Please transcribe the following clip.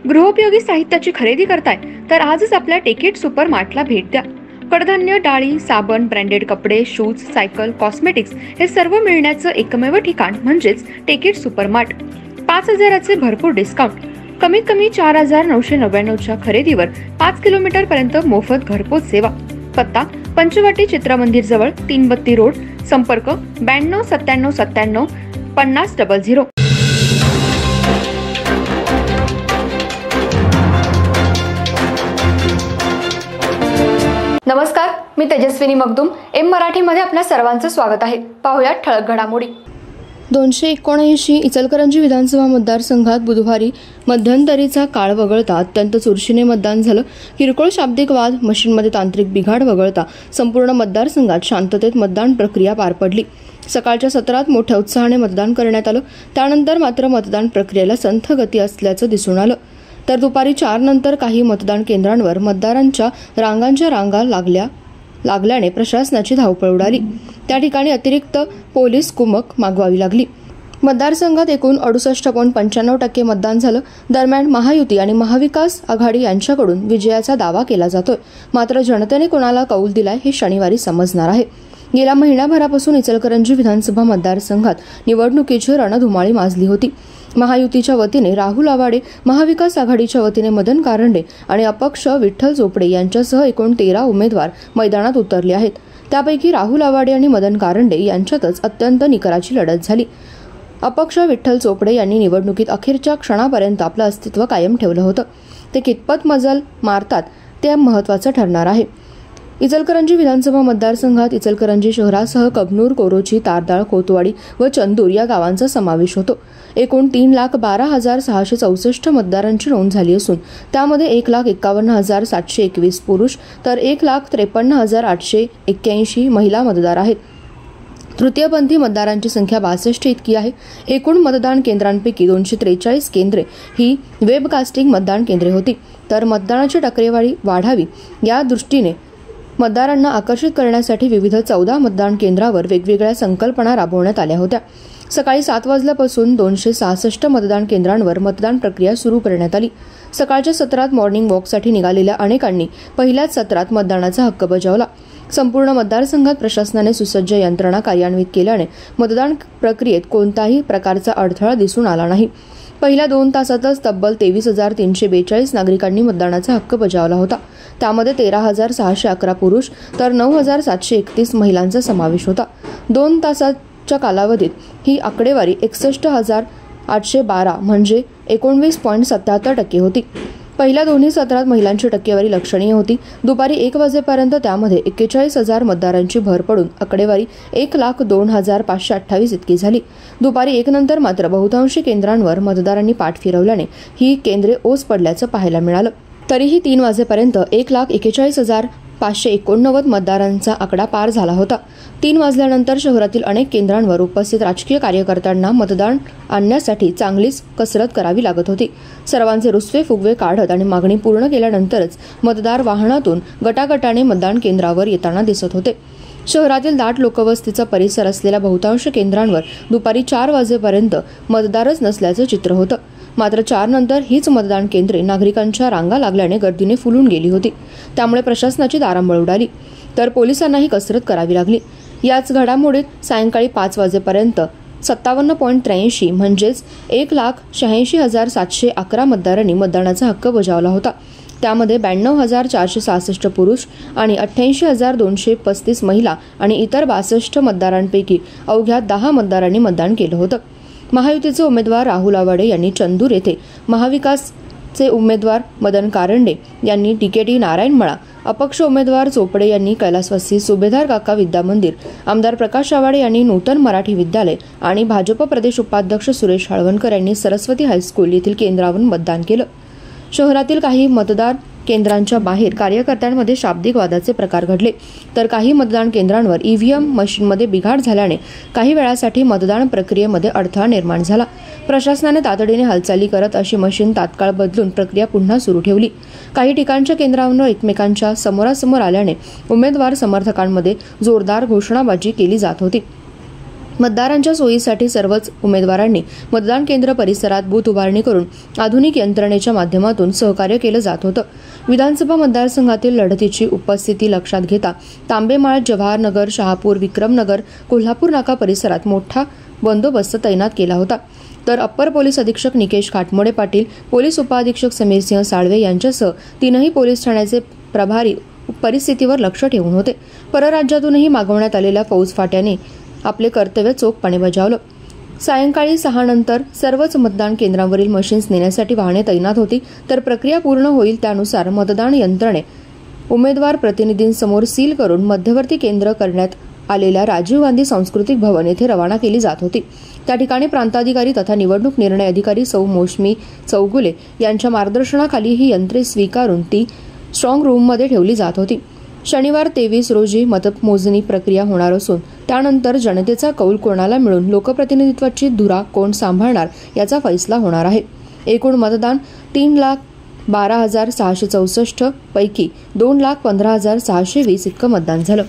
गृहोपयोगी साहित्याची खरेदी करताय तर आजच आपल्या टेकेट सुपर मार्टला भेट द्या। कडधान्य, डाळी, साबण, ब्रँडेड कपडे, शूज, सायकल, कॉस्मेटिक्स हे सर्व मिळण्याचं एकमेव ठिकाण म्हणजेच टेकेट सुपर मार्ट। 5,000चे भरपूर डिस्काउंट, कमीत कमी 4,999च्या खरेदीवर 5 किलोमीटर पर्यंत मोफत घरपोच सेवा। पत्ता पंचवटी चित्रमंदिर जवळ, 332 रोड, संपर्क 92 97 97 50 00। नमस्कार, मी तेजस्विनी मगदूम। एम मराठीमध्ये आपल्या सर्वांचं स्वागत आहे। पाहूया ठळक घडामोडी। 279 इचलकरंजी विधानसभा मतदारसंघात बुधवारी मध्यंतरीचा काळ वगळता अत्यंत चुरशीने मतदान झालं। किरकोळ शाब्दिक वाद, मशीनमध्ये तांत्रिक बिघाड वगळता संपूर्ण मतदारसंघात शांततेत मतदान प्रक्रिया पार पडली। सकाळच्या सत्रात मोठ्या उत्साहाने मतदान करण्यात आलं, त्यानंतर मात्र मतदान प्रक्रियेला संथ गती असल्याचं दिसून आलं। तर दुपारी 4 नंतर काही मतदान केंद्रांवर मतदारांच्या रांगांच्या रांगा लागल्याने प्रशासनाची धावपळ उडाली। त्या ठिकाणी अतिरिक्त पोलीस कुमक मागवावी लागली। मतदारसंघात एकूण 68.95% मतदान झालं। दरम्यान महायुती आणि महाविकास आघाडी यांच्याकडून विजयाचा दावा केला जातोय, मात्र जनतेने कोणाला कौल दिलाय हे शनिवारी समजणार आहे। गेल्या महिन्याभरापासून इचलकरंजी विधानसभा मतदारसंघात निवडणुकीची रणधुमाळी माजली होती। महायुतीच्या वतीने राहुल आवाडे, महाविकास आघाडीच्या वतीने मदन कारंडे आणि अपक्ष विठ्ठल चोपडे यांच्यासह एकूण 13 उमेदवार मैदानात उतरले आहेत। त्यापैकी राहुल आवाडे आणि मदन कारंडे यांच्यातच अत्यंत निकराची लढत झाली। अपक्ष विठ्ठल चोपडे यांनी निवडणुकीत अखेरच्या क्षणापर्यंत आपलं अस्तित्व कायम ठेवलं होतं। ते कितपत मजल मारतात ते महत्त्वाचं ठरणार आहे। इचलकरंजी विधानसभा मतदारसंघात इचलकरंजी शहरासह कबनूर, कोरोची, तारदाळ, कोतवाडी व चंदूर या गावांचा समावेश होतो। एकूण 3,12,664 मतदारांची नोंद झाली असून त्यामध्ये 1,51,721 पुरुष तर 1,53,881 महिला मतदार आहेत। तृतीयपंथी मतदारांची संख्या 62 इतकी आहे। एकूण मतदान केंद्रांपैकी 243 केंद्रे ही वेबकास्टिंग मतदान केंद्रे होती। तर मतदानाची टक्केवारी वाढावी या दृष्टीने मतदारांना आकर्षित करण्यासाठी विविध 14 मतदान केंद्रावर वेगवेगळ्या संकल्पना राबवण्यात आल्या होत्या। सकाळी 7 वाजल्यापासून 266 मतदान केंद्रांवर मतदान प्रक्रिया सुरू करण्यात आली। सकाळच्या सत्रात मॉर्निंग वॉकसाठी निघालेल्या अनेकांनी पहिल्याच सत्रात मतदानाचा हक्क बजावला। संपूर्ण मतदारसंघात प्रशासनाने सुसज्ज यंत्रणा कार्यान्वित केल्याने मतदान प्रक्रियेत कोणताही प्रकारचा अडथळा दिसून आला नाही। पहिल्या 2 तासातच तब्बल 23,342 नागरिकांनी मतदानाचा हक्क बजावला होता। त्यामध्ये 13,611 पुरुष तर 9,731 महिलांचा समावेश होता। 2 तासाच्या कालावधीत ही आकडेवारी 61,812 म्हणजे 19.77% होती। पहिल्या दोन्ही सत्रात महिलांची टक्केवारी लक्षणीय होती। दुपारी 1 वाजेपर्यंत त्यामध्ये 41,000 मतदारांची भर पडून आकडेवारी 1,02,528 इतकी झाली। दुपारी 1 नंतर मात्र बहुतांशी केंद्रांवर मतदारांनी पाठ फिरवल्याने ही केंद्रे ओस पडल्याचं पाहायला मिळालं। तरीही 3 वाजेपर्यंत 1,41,589 मतदारांचा आकडा पार झाला होता। 3 वाजल्यानंतर शहरातील अनेक केंद्रांवर उपस्थित राजकीय कार्यकर्त्यांना मतदान आणण्यासाठी चांगलीच कसरत करावी लागत होती। सर्वांचे रुसवे फुगवे काढत आणि मागणी पूर्ण केल्यानंतरच मतदार वाहनातून गटागटाने मतदान केंद्रावर येताना दिसत होते। शहरातील दाट लोकवस्तीचा परिसर असलेल्या बहुतांश केंद्रांवर दुपारी 4 वाजेपर्यंत मतदारच नसल्याचं चित्र होतं। मात्र 4 नंतर हीच मतदान केंद्रे नागरिकांच्या रांगा लागल्याने गर्दीने फुलून गेली होती। त्यामुळे प्रशासनाची तारांबळ उडाली तर पोलिसांनाही कसरत करावी लागली। याच घडामोडीत सायंकाळी 5 वाजेपर्यंत 57.83 म्हणजेच 1,86,711 मतदारांनी मतदानाचा हक्क बजावला होता। त्यामध्ये 92,466 पुरुष आणि 88,235 महिला आणि इतर 62 मतदारांपैकी अवघ्या 10 मतदारांनी मतदान केलं होतं। महायुतीचे उमेदवार राहुल आवाडे यांनी चंदूर येथे, महाविकासचे उमेदवार मदन कारंडे यांनी DKT नारायणमळा, अपक्ष उमेदवार चोपडे यांनी कैलासवासी सुभेदार काका विद्यामंदिर, आमदार प्रकाश आवाडे यांनी नूतन मराठी विद्यालय आणि भाजप प्रदेश उपाध्यक्ष सुरेश हळवणकर यांनी सरस्वती हायस्कूल येथील केंद्रावर मतदान केलं। शहरातील काही मतदार केंद्रांच्या बाहेर कार्यकर्त्यांमध्ये शाब्दिक वादाचे प्रकार घडले तर काही मतदान केंद्रांवर EVM मशीनमध्ये बिघाड झाल्याने काही वेळासाठी मतदान प्रक्रियेमध्ये अडथळा निर्माण झाला। प्रशासनाने तातडीने हालचाली करत अशी मशीन तात्काळ बदलून प्रक्रिया पुन्हा सुरू ठेवली। काही ठिकाणच्या केंद्रांवर एकमेकांच्या समोरासमोर आल्याने उमेदवार समर्थकांमध्ये जोरदार घोषणाबाजी केली जात होती। मतदारांच्या सोयीसाठी सर्वच उमेदवारांनी मतदान केंद्र परिसरात बूथ उभारणी करून आधुनिक यंत्रणेच्या माध्यमातून सहकार्य केलं जात होतं. विधानसभा मतदारसंघातील लढतीची उपस्थिती लक्षात घेता तांबेमाळ, जवाहरनगर, शहापूर, विक्रमनगर, कोल्हापूर नाका परिसरात मोठा बंदोबस्त तैनात केला होता. तर अप्पर पोलीस अधीक्षक निकेश खाटमोडे पाटील, पोलीस उपअधीक्षक समीरसिंह साळवे यांच्यासह 3ही पोलीस ठाण्याचे प्रभारी परिस्थितीवर लक्ष ठेवून होते. परराज्यातूनही मागवण्यात आलेल्या फौज फाट्याने आपले कर्तव्य चोखपणे बजावलं. सायंकाळी 6 नंतर सर्वच मतदान केंद्रांवरील मशीन्स नेण्यासाठी वाहने तैनात होती. तर प्रक्रिया पूर्ण होईल त्यानुसार मतदान यंत्रणे उमेदवार प्रतिनिधींसमोर सील करून मध्यवर्ती केंद्र करण्यात आलेल्या राजीव गांधी सांस्कृतिक भवन येथे रवाना केली जात होती. त्या ठिकाणी प्रांताधिकारी तथा निवडणूक निर्णय अधिकारी सौ मौसमी चौगुले यांच्या मार्गदर्शनाखाली ही यंत्रे स्वीकारून ती स्ट्रॉंग रूममध्ये ठेवली जात होती. शनिवार 23 रोजी मतमोजणी प्रक्रिया होणार असून त्यानंतर जनतेचा कौल कोणाला मिळून लोकप्रतिनिधित्वाची धुरा कोण सांभाळणार याचा फैसला होणार आहे. एकूण मतदान 3,12,664 पैकी 2,15,620 इतकं मतदान झालं.